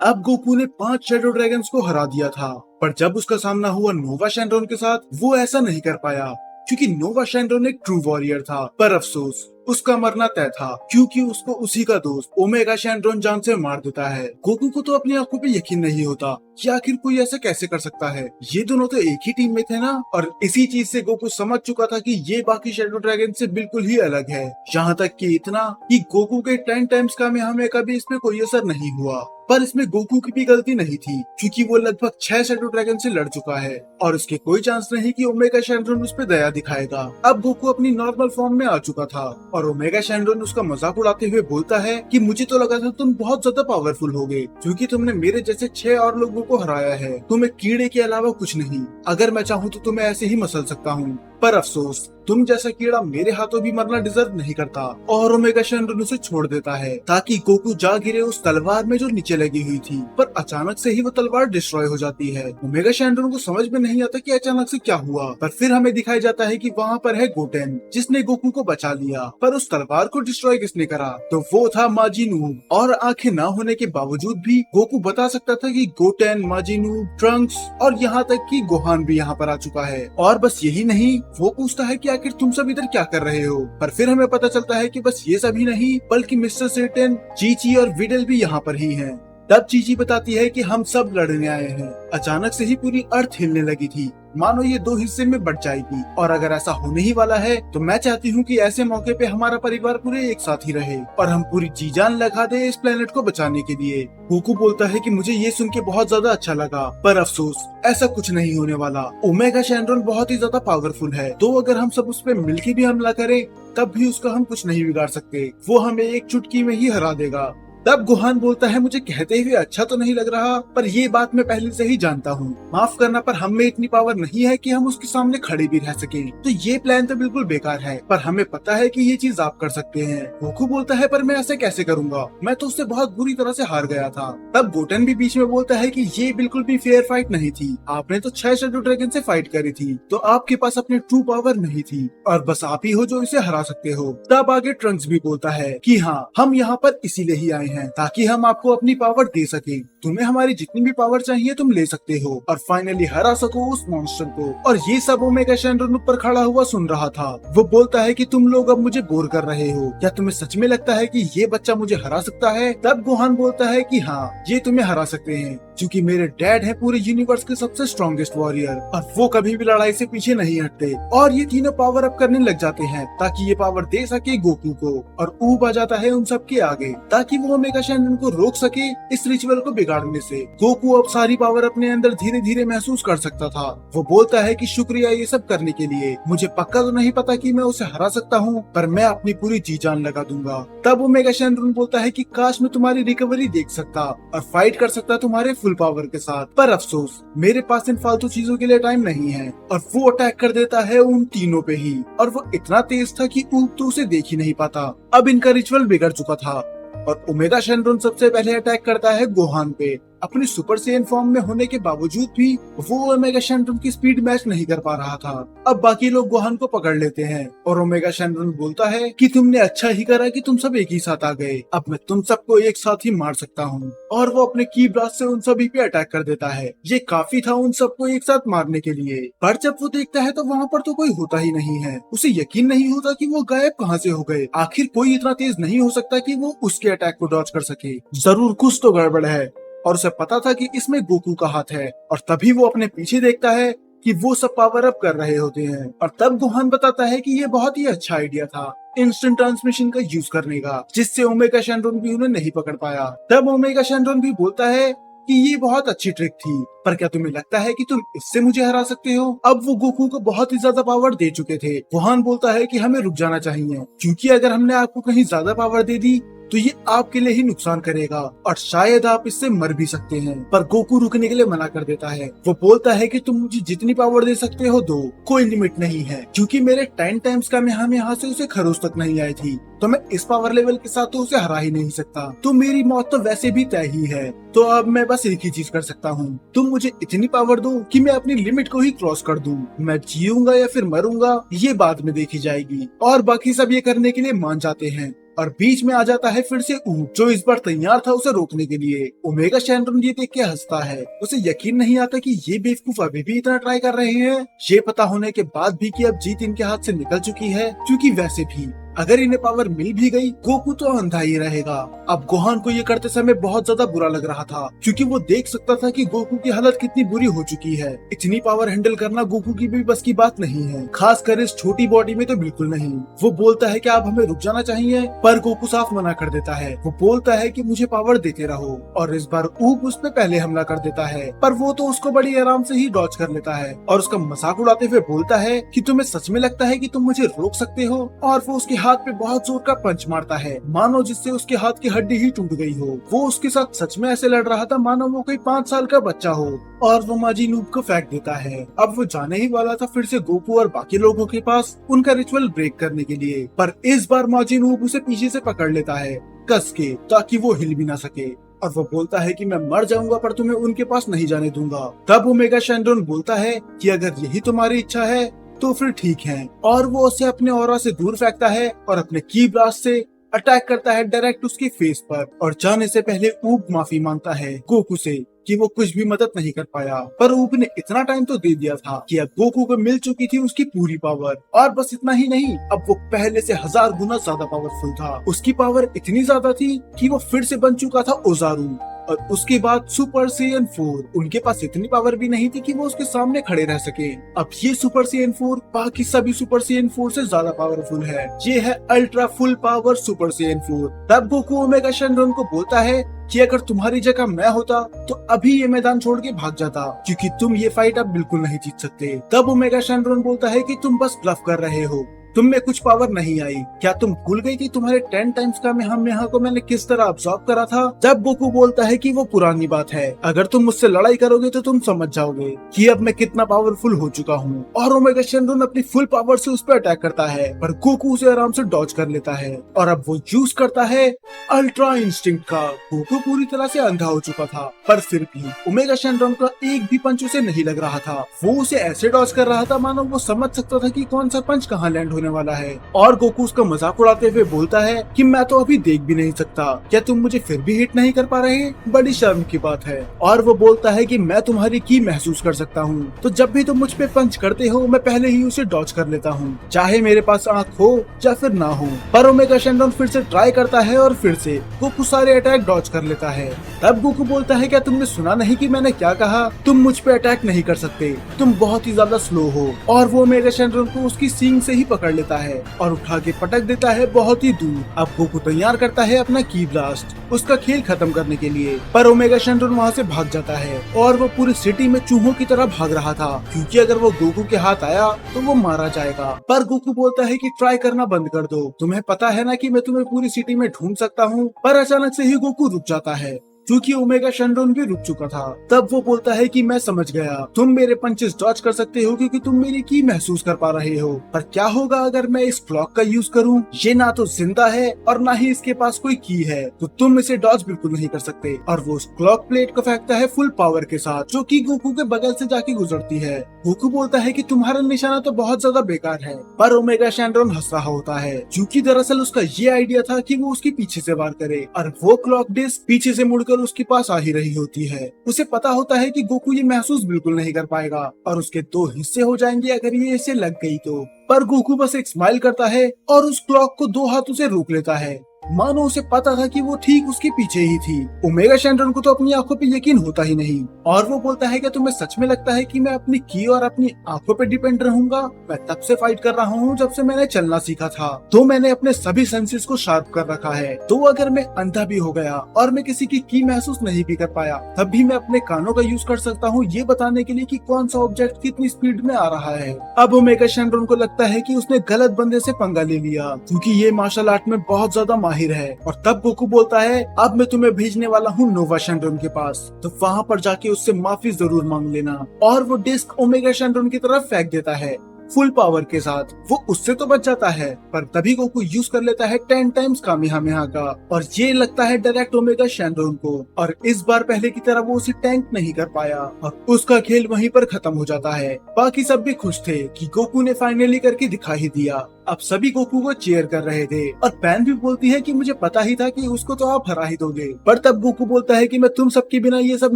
अब गोकू ने 5 shadow dragons को हरा दिया था, पर जब उसका सामना हुआ नोवा शैंड्रोन के साथ, वो ऐसा नहीं कर पाया क्योंकि नोवा शैंड्रोन एक ट्रू वॉरियर था। पर अफसोस, उसका मरना तय था क्योंकि उसको उसी का दोस्त ओमेगा शैंड्रोन जान से मार देता है। गोकू को तो अपनी आंखों पे यकीन नहीं होता कि आखिर कोई ऐसा कैसे कर सकता है। ये दोनों तो एक ही टीम में थे ना। और इसी चीज से गोकू समझ चुका था कि ये बाकी शैडो ड्रैगन से बिल्कुल ही अलग है। यहाँ तक कि इतना कि गोकू के 10 टाइम्स का में हमें कभी इसमें कोई असर नहीं हुआ। पर इसमें गोकू की भी गलती नहीं थी क्योंकि वो लगभग 6 शैडो ड्रैगन से लड़ चुका है और उसके कोई चांस नहीं कि ओमेगा शैंड्रोन उस पर दया दिखाएगा। अब गोकू अपनी नॉर्मल फॉर्म में आ चुका था और ओमेगा शैंड्रोन उसका मजाक उड़ाते हुए बोलता है कि मुझे तो लगा था तुम बहुत ज्यादा पावरफुल होगे क्योंकि तुमने मेरे जैसे 6 और लोगों को हराया है। तुम एक कीड़े के अलावा कुछ नहीं। अगर मैं चाहूँ तो तुम्हें ऐसे ही मसल सकता हूँ, पर अफसोस तुम जैसा कीड़ा मेरे हाथों भी मरना डिजर्व नहीं करता। और ओमेगा शैंड्रोन उसे छोड़ देता है ताकि गोकू जा गिरे उस तलवार में जो नीचे लगी हुई थी। पर अचानक से ही वो तलवार डिस्ट्रॉय हो जाती है। ओमेगा शैंड्रोन को समझ में नहीं आता कि अचानक से क्या हुआ। पर फिर हमें दिखाया जाता है कि वहाँ पर है गोटेन जिसने गोकू को बचा लिया। पर उस तलवार को डिस्ट्रॉय किसने करा? तो वो था माजिनू। और आंखें ना होने के बावजूद भी गोकू बता सकता था कि गोटेन, माजिनू, ट्रंक्स और यहाँ तक कि गोहान भी यहाँ पर आ चुका है। और बस यही नहीं, वो पूछता है कि आखिर तुम सब इधर क्या कर रहे हो। पर फिर हमें पता चलता है कि बस ये सभी नहीं बल्कि मिस्टर सेटन, चीची और विडल भी यहाँ पर ही हैं। तब चीची बताती है कि हम सब लड़ने आए हैं। अचानक से ही पूरी अर्थ हिलने लगी थी, मानो ये 2 हिस्से में बट जाएगी। और अगर ऐसा होने ही वाला है तो मैं चाहती हूँ कि ऐसे मौके पे हमारा परिवार पूरे एक साथ ही रहे और हम पूरी जी जान लगा दे इस प्लेनेट को बचाने के लिए। गोकू बोलता है कि मुझे ये सुन के बहुत ज्यादा अच्छा लगा, पर अफसोस ऐसा कुछ नहीं होने वाला। ओमेगा शैंड्रोन बहुत ही ज्यादा पावरफुल है, तो अगर हम सब उस पर मिलकर भी हमला करें तब भी उसका हम कुछ नहीं बिगाड़ सकते। वो हमें एक चुटकी में ही हरा देगा। तब गोहान बोलता है मुझे कहते हुए अच्छा तो नहीं लग रहा, पर ये बात मैं पहले से ही जानता हूँ। माफ करना, पर हम में इतनी पावर नहीं है कि हम उसके सामने खड़े भी रह सके। तो ये प्लान तो बिल्कुल बेकार है, पर हमें पता है कि ये चीज आप कर सकते हैं। गोकू बोलता है पर मैं ऐसे कैसे करूँगा, मैं तो उससे बहुत बुरी तरह से हार गया था। तब गोटेन भी बीच में बोलता है कि ये बिल्कुल भी फेयर फाइट नहीं थी। आपने तो 6 शैडो ड्रैगन से फाइट करी थी, तो आपके पास अपनी ट्रू पावर नहीं थी और बस आप ही हो जो इसे हरा सकते हो। तब आगे ट्रंक्स भी बोलता है कि हाँ, हम यहाँ पर इसीलिए ही आए हैं ताकि हम आपको अपनी पावर दे सके। तुम्हें हमारी जितनी भी पावर चाहिए तुम ले सकते हो और फाइनली हरा सको उस मॉन्स्टर को। और ये सब ओमेगा शैंड्रोन ऊपर खड़ा हुआ सुन रहा था। वो बोलता है कि तुम लोग अब मुझे बोर कर रहे हो, क्या तुम्हें सच में लगता है कि ये बच्चा मुझे हरा सकता है? तब गोहान बोलता है कि हाँ, ये तुम्हें हरा सकते हैं क्योंकि मेरे डैड है पूरे यूनिवर्स के सबसे स्ट्रॉन्गेस्ट वॉरियर और वो कभी भी लड़ाई से पीछे नहीं हटते। और ये तीनों पावर अप करने लग जाते हैं ताकि ये पावर दे सके गोकू को। और ऊब आ जाता है उन सब के आगे ताकि वो ओमेगा शैंड्रोन को रोक सके इस रिचुअल को बिगाड़ने से। गोकू अब सारी पावर अपने अंदर धीरे धीरे महसूस कर सकता था। वो बोलता है कि शुक्रिया ये सब करने के लिए। मुझे पक्का तो नहीं पता कि मैं उसे हरा सकता हूँ, पर मैं अपनी पूरी जी जान लगा दूंगा। तब ओमेगा शैंड्रोन बोलता है कि काश मैं तुम्हारी रिकवरी देख सकता और फाइट कर सकता तुम्हारे फुल पावर के साथ, पर अफसोस मेरे पास इन फालतू चीजों के लिए टाइम नहीं है। और वो अटैक कर देता है उन तीनों पे ही और वो इतना तेज था कि ऊब तो उसे देख ही नहीं पाता। अब इनका रिचुअल बिगड़ चुका था और ओमेगा शैंड्रोन सबसे पहले अटैक करता है गोहान पे। अपनी सुपर सेन फॉर्म में होने के बावजूद भी वो ओमेगा शैंड्रोन की स्पीड मैच नहीं कर पा रहा था। अब बाकी लोग गोहान को पकड़ लेते हैं और ओमेगा शैंड्रोन बोलता है कि तुमने अच्छा ही करा कि तुम सब एक ही साथ आ गए, अब मैं तुम सबको एक साथ ही मार सकता हूँ। और वो अपने की ब्लास्ट से उन सभी पे अटैक कर देता है। ये काफी था उन सबको एक साथ मारने के लिए। पर जब वो देखता है तो वहाँ पर तो कोई होता ही नहीं है। उसे यकीन नहीं होता कि वो गायब कहाँ से हो गए। आखिर कोई इतना तेज नहीं हो सकता कि वो उसके अटैक को डॉज कर सके। जरूर कुछ तो गड़बड़ है और उसे पता था कि इसमें गोकू का हाथ है। और तभी वो अपने पीछे देखता है कि वो सब पावर अप कर रहे होते हैं। और तब गोहान बताता है कि ये बहुत ही अच्छा आइडिया था इंस्टेंट ट्रांसमिशन का यूज करने का, जिससे ओमेगा शैंड्रोन भी उन्हें नहीं पकड़ पाया। तब ओमेगा शैंड्रोन भी बोलता है कि ये बहुत अच्छी ट्रिक थी, पर क्या तुम्हें लगता है कि तुम इससे मुझे हरा सकते हो? अब वो गोकू को बहुत ही ज्यादा पावर दे चुके थे। गोहान बोलता है कि हमें रुक जाना चाहिए क्योंकि अगर हमने आपको कहीं ज्यादा पावर दे दी तो ये आपके लिए ही नुकसान करेगा और शायद आप इससे मर भी सकते हैं। पर गोकू रुकने के लिए मना कर देता है। वो बोलता है कि तुम मुझे जितनी पावर दे सकते हो दो, कोई लिमिट नहीं है क्योंकि मेरे 10 टाइम्स का मैं हम यहाँ से उसे खरोच तक नहीं आई थी, तो मैं इस पावर लेवल के साथ तो उसे हरा ही नहीं सकता। तो मेरी मौत तो वैसे भी तय ही है, तो अब मैं बस एक ही चीज कर सकता हूँ, तुम मुझे इतनी पावर दो कि मैं अपनी लिमिट को ही क्रॉस कर दूं। मैं जीऊंगा या फिर मरूंगा ये बाद में देखी जाएगी। और बाकी सब ये करने के लिए मान जाते हैं। और बीच में आ जाता है फिर से ऊब, जो इस बार तैयार था उसे रोकने के लिए। ओमेगा शैनरॉन ये देख के हंसता है, उसे यकीन नहीं आता कि ये बेवकूफ अभी भी इतना ट्राई कर रहे हैं, ये पता होने के बाद भी कि अब जीत इनके हाथ से निकल चुकी है, क्योंकि वैसे भी अगर इन्हें पावर मिल भी गई, गोकू तो अंधा ही रहेगा। अब गोहान को ये करते समय बहुत ज्यादा बुरा लग रहा था, क्योंकि वो देख सकता था कि गोकू की हालत कितनी बुरी हो चुकी है। इतनी पावर हैंडल करना गोकू की भी बस की बात नहीं है, खासकर इस छोटी बॉडी में तो बिल्कुल नहीं। वो बोलता है कि आप हमें रुक जाना चाहिए, पर गोकू साफ मना कर देता है। वो बोलता है कि मुझे पावर देते रहो, और इस बार ऊप उस पे पहले हमला कर देता है, पर वो तो उसको बड़ी आराम से ही डॉज कर लेता है और उसका मजाक उड़ाते हुए बोलता है कि तुम्हें सच में लगता है कि तुम मुझे रोक सकते हो, और वो उसके हाथ पे बहुत जोर का पंच मारता है, मानो जिससे उसके हाथ की हड्डी ही टूट गई हो। वो उसके साथ सच में ऐसे लड़ रहा था मानो वो कोई 5 साल का बच्चा हो, और वो माजिन ऊब को फेंक देता है। अब वो जाने ही वाला था फिर से गोकू और बाकी लोगों के पास उनका रिचुअल ब्रेक करने के लिए, पर इस बार माजिन ऊब उसे पीछे से पकड़ लेता है कस के, ताकि वो हिल भी ना सके, और वो बोलता है कि मैं मर जाऊंगा पर तुम्हें उनके पास नहीं जाने दूंगा। तब ओमेगा शैनरॉन बोलता है कि अगर यही तुम्हारी इच्छा है तो फिर ठीक है, और वो उसे अपने ऑरा से दूर फेंकता है और अपने की ब्लास्ट से अटैक करता है डायरेक्ट उसके फेस पर। और जाने से पहले ऊब माफी मांगता है गोकू से कि वो कुछ भी मदद नहीं कर पाया, पर ऊब ने इतना टाइम तो दे दिया था कि अब गोकू को मिल चुकी थी उसकी पूरी पावर। और बस इतना ही नहीं, अब वो पहले से 1000 गुना ज्यादा पावरफुल था। उसकी पावर इतनी ज्यादा थी कि वो फिर से बन चुका था ओजारू। और उसके बाद सुपर सेयन 4, उनके पास इतनी पावर भी नहीं थी कि वो उसके सामने खड़े रह सके। अब ये सुपर सेयन 4 बाकी सभी सुपर सेयन 4 से ज्यादा पावरफुल है। ये है ultra full power super Saiyan 4। तब गोकू ओमेगा शैनरॉन को बोलता है कि अगर तुम्हारी जगह मैं होता तो अभी ये मैदान छोड़ के भाग जाता, क्योंकि तुम ये फाइट अब बिल्कुल नहीं जीत सकते। तब ओमेगा शैनरॉन बोलता है कि तुम बस ब्लफ कर रहे हो, तुम में कुछ पावर नहीं आई। क्या तुम भूल गई कि तुम्हारे 10 टाइम्स का में हम यहाँ को मैंने किस तरह अब्सॉर्ब करा था? जब गोकू बोलता है कि वो पुरानी बात है, अगर तुम मुझसे लड़ाई करोगे तो तुम समझ जाओगे कि अब मैं कितना पावरफुल हो चुका हूँ। और ओमेगा शैनरॉन अपनी फुल पावर से उस पर अटैक करता है, पर गोकू उसे आराम से डॉज कर लेता है। और अब वो यूज करता है अल्ट्रा इंस्टिंक्ट का। गोकू पूरी तरह से अंधा हो चुका था, पर फिर भी ओमेगा शैनरॉन का एक भी पंच उसे नहीं लग रहा था। वो उसे ऐसे डॉज कर रहा था मानो वो समझ सकता था कि कौन सा पंच कहाँ लैंड होने वाला है। और गोकू उसका मजाक उड़ाते हुए बोलता है कि मैं तो अभी देख भी नहीं सकता, क्या तुम मुझे फिर भी हिट नहीं कर पा रहे? बड़ी शर्म की बात है। और वो बोलता है कि मैं तुम्हारी की महसूस कर सकता हूँ, तो जब भी तुम मुझ पे पंच करते हो मैं पहले ही उसे डॉज कर लेता हूँ, चाहे मेरे पास आँख हो या फिर ना हो। पर ओमेगा शैनरॉन फिर से ट्राई करता है और फिर से गोकू सारे अटैक डॉज कर लेता है। तब गोकू बोलता है क्या तुमने सुना नहीं कि मैंने क्या कहा? तुम मुझ पे अटैक नहीं कर सकते, तुम बहुत ही ज्यादा स्लो हो। और वो ओमेगा शैनरॉन को उसकी सींग से ही पकड़ लेता है और उठा के पटक देता है बहुत ही दूर। अब गोकू तैयार करता है अपना की ब्लास्ट उसका खेल खत्म करने के लिए, पर ओमेगा शैनरॉन वहाँ से भाग जाता है और वो पूरी सिटी में चूहों की तरह भाग रहा था, क्योंकि अगर वो गोकू के हाथ आया तो वो मारा जाएगा। पर गोकू बोलता है कि ट्राई करना बंद कर दो, तुम्हें पता है ना कि मैं तुम्हें पूरी सिटी में ढूंढ सकता हूँ। पर अचानक से ही गोकू रुक जाता है, क्योंकि ओमेगा शैनरॉन भी रुक चुका था। तब वो बोलता है कि मैं समझ गया, तुम मेरे पंचेस डॉज कर सकते हो क्योंकि तुम मेरी की महसूस कर पा रहे हो, पर क्या होगा अगर मैं इस क्लॉक का यूज करूं? ये ना तो जिंदा है और ना ही इसके पास कोई की है, तो तुम इसे डॉज बिल्कुल नहीं कर सकते। और वो उस क्लॉक प्लेट को फेंकता है फुल पावर के साथ, जो कि गोकू के बगल से जाके गुजरती है। गोकू बोलता है कि तुम्हारा निशाना तो बहुत ज्यादा बेकार है, पर ओमेगा शैनरॉन हंस रहा होता है, क्योंकि दरअसल उसका ये आइडिया था कि वो उसके पीछे से वार करे, और वो क्लॉक डिस्क पीछे से मुड़कर उसके पास आ ही रही होती है। उसे पता होता है कि गोकू ये महसूस बिल्कुल नहीं कर पाएगा और उसके 2 हिस्से हो जाएंगे अगर ये इसे लग गई तो। पर गोकू बस एक स्माइल करता है और उस क्लॉक को 2 हाथों से रोक लेता है, मानो उसे पता था कि वो ठीक उसके पीछे ही थी। ओमेगा शैनरॉन को तो अपनी आंखों पे यकीन होता ही नहीं, और वो बोलता है कि तुम्हें सच में लगता है कि मैं अपनी की और अपनी आंखों पे डिपेंड रहूंगा? मैं तब से फाइट कर रहा हूँ जब से मैंने चलना सीखा था, तो मैंने अपने सभी सेंसेस को शार्प कर रखा है। तो अगर मैं अंधा भी हो गया और मैं किसी की महसूस नहीं भी कर पाया, तब भी मैं अपने कानों का यूज कर सकता हूँ ये बताने के लिए कि कौन सा ऑब्जेक्ट कितनी स्पीड में आ रहा है। अब ओमेगा शैनरॉन को लगता है कि उसने गलत बंदे से पंगा ले लिया, क्योंकि ये मार्शल आर्ट में बहुत ज्यादा माहिर है। और तब गोकू बोलता है अब मैं तुम्हें भेजने वाला हूँ नोवा शैनरॉन के पास, तो वहाँ पर जाके उससे माफी जरूर मांग लेना। और वो डिस्क ओमेगा शैनरॉन की तरफ फेंक देता है। फुल पावर के साथ। वो उससे तो बच जाता है, पर तभी गोकू यूज कर लेता है 10 टाइम्स कामेहामेहा का, और ये लगता है डायरेक्ट ओमेगा शैंडोन को। और इस बार पहले की तरह वो उसे टैंक नहीं कर पाया और उसका खेल वहीं पर खत्म हो जाता है। बाकी सब भी खुश थे कि गोकू ने फाइनली करके दिखा ही दिया। अब सभी गोकू को चीयर कर रहे थे और पैन भी बोलती है कि मुझे पता ही था कि उसको तो आप हरा ही दोगे। पर तब गोकू बोलता है कि मैं तुम सबके बिना ये सब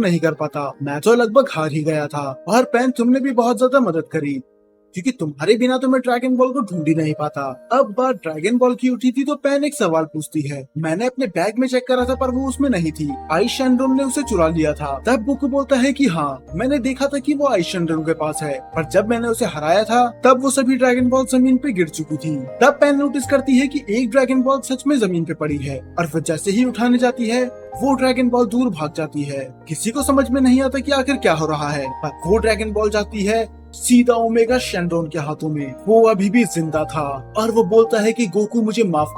नहीं कर पाता, मैं तो लगभग हार ही गया था। और पैन तुमने भी बहुत ज्यादा मदद करी, क्योंकि तुम्हारे बिना तो मैं ड्रैगन बॉल को ढूंढ ही नहीं पाता। अब बात ड्रैगन बॉल की उठी थी तो पैन एक सवाल पूछती है। मैंने अपने बैग में चेक करा था पर वो उसमें नहीं थी, आइस शैंडोन ने उसे चुरा लिया था। तब गोकू बोलता है कि हाँ, मैंने देखा था कि वो आइस शैंडोन के पास है, पर जब मैंने उसे हराया था तब वो सभी ड्रैगन बॉल जमीन पे गिर चुकी थी। तब पैन नोटिस करती है कि एक ड्रैगन बॉल सच में जमीन पे पड़ी है, और वो जैसे ही उठाने जाती है वो ड्रैगन बॉल दूर भाग जाती है। किसी को समझ में नहीं आता कि आखिर क्या हो रहा है, पर वो ड्रैगन बॉल जाती है सीधा ओमेगा शैंडोन के हाथों में। वो अभी भी जिंदा था और वो बोलता है कि गोकू मुझे माफ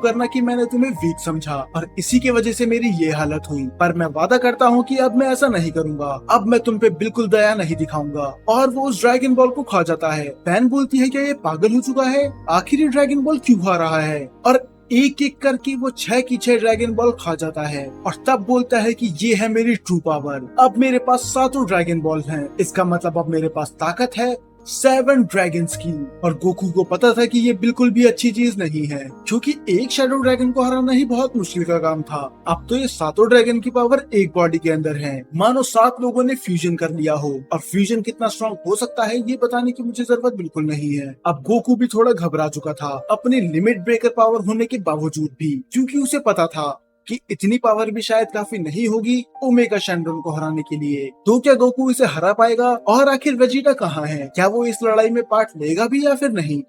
करना कि मैंने तुम्हें वीक समझा और इसी की वजह से मेरी ये हालत हुई, पर मैं वादा करता हूँ कि अब मैं ऐसा नहीं करूंगा, अब मैं तुम पे बिल्कुल दया नहीं दिखाऊंगा। और वो उस ड्रैगन बॉल को खा जाता है। पैन बोलती है क्या ये पागल हो चुका है, आखिर ये ड्रैगन बॉल क्यों खा रहा है, और एक एक करके वो 6 की 6 ड्रैगन बॉल खा जाता है। और तब बोलता है कि ये है मेरी ट्रू पावर, अब मेरे पास 7 ड्रैगन बॉल हैं, इसका मतलब अब मेरे पास ताकत है 7 ड्रैगन्स की। और गोकू को पता था कि ये बिल्कुल भी अच्छी चीज नहीं है, क्योंकि एक शैडो ड्रैगन को हराना ही बहुत मुश्किल का काम था। अब तो ये 7 ड्रैगन की पावर एक बॉडी के अंदर है, मानो 7 लोगों ने फ्यूजन कर लिया हो। और फ्यूजन कितना स्ट्रॉन्ग हो सकता है ये बताने की मुझे जरूरत बिल्कुल नहीं है। अब गोकू भी थोड़ा घबरा चुका था अपने लिमिट ब्रेकर पावर होने के बावजूद भी, क्योंकि उसे पता था कि इतनी पावर भी शायद काफी नहीं होगी ओमेगा शैंडोन को हराने के लिए। तो क्या गोकू इसे हरा पाएगा, और आखिर वेजिटा कहाँ है, क्या वो इस लड़ाई में पार्ट लेगा भी या फिर नहीं,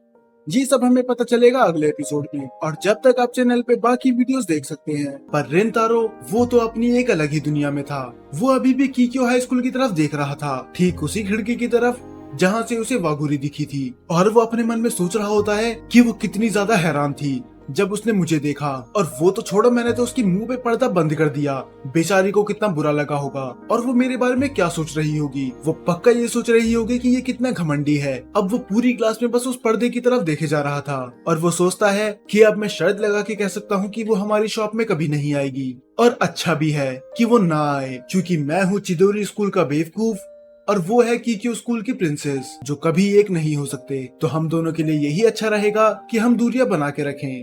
ये सब हमें पता चलेगा अगले एपिसोड में। और जब तक आप चैनल पे बाकी वीडियोस देख सकते हैं। पर रिंतारो वो तो अपनी एक अलग ही दुनिया में था। वो अभी भी कीक्यो हाई स्कूल की तरफ देख रहा था, ठीक उसी खिड़की की तरफ जहाँ से उसे वागुरी दिखी थी। और वो अपने मन में सोच रहा होता है कि वो कितनी ज्यादा हैरान थी जब उसने मुझे देखा, और वो तो छोड़ो, मैंने तो उसकी मुंह पे पर्दा बंद कर दिया। बेचारी को कितना बुरा लगा होगा, और वो मेरे बारे में क्या सोच रही होगी। वो पक्का ये सोच रही होगी कि ये कितना घमंडी है। अब वो पूरी क्लास में बस उस पर्दे की तरफ देखे जा रहा था, और वो सोचता है कि अब मैं शर्त लगा के कह सकता हूँ कि वो हमारी शॉप में कभी नहीं आएगी। और अच्छा भी है कि वो ना आए, क्योंकि मैं हूँ चिदोरी स्कूल का बेवकूफ और वो है कीक्यो स्कूल की प्रिंसेस, जो कभी एक नहीं हो सकते। तो हम दोनों के लिए यही अच्छा रहेगा कि हम दूरियां बना के रखें।